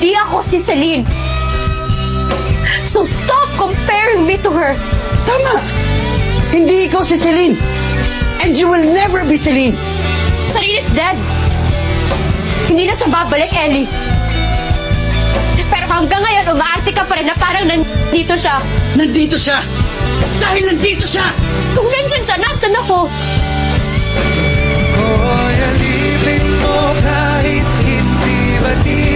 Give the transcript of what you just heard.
Hindi ako si Celine. So stop comparing me to her. Tama! Hindi ikaw si Celine. And you will never be Celine. Celine is dead. Hindi na siya babalik, Ellie. Pero hanggang ngayon, umaarte ka pa rin na parang nandito siya. Nandito siya! Dahil nandito siya! Kung nandyan siya, nasan ako? Ko'y alipin mo kahit hindi ba di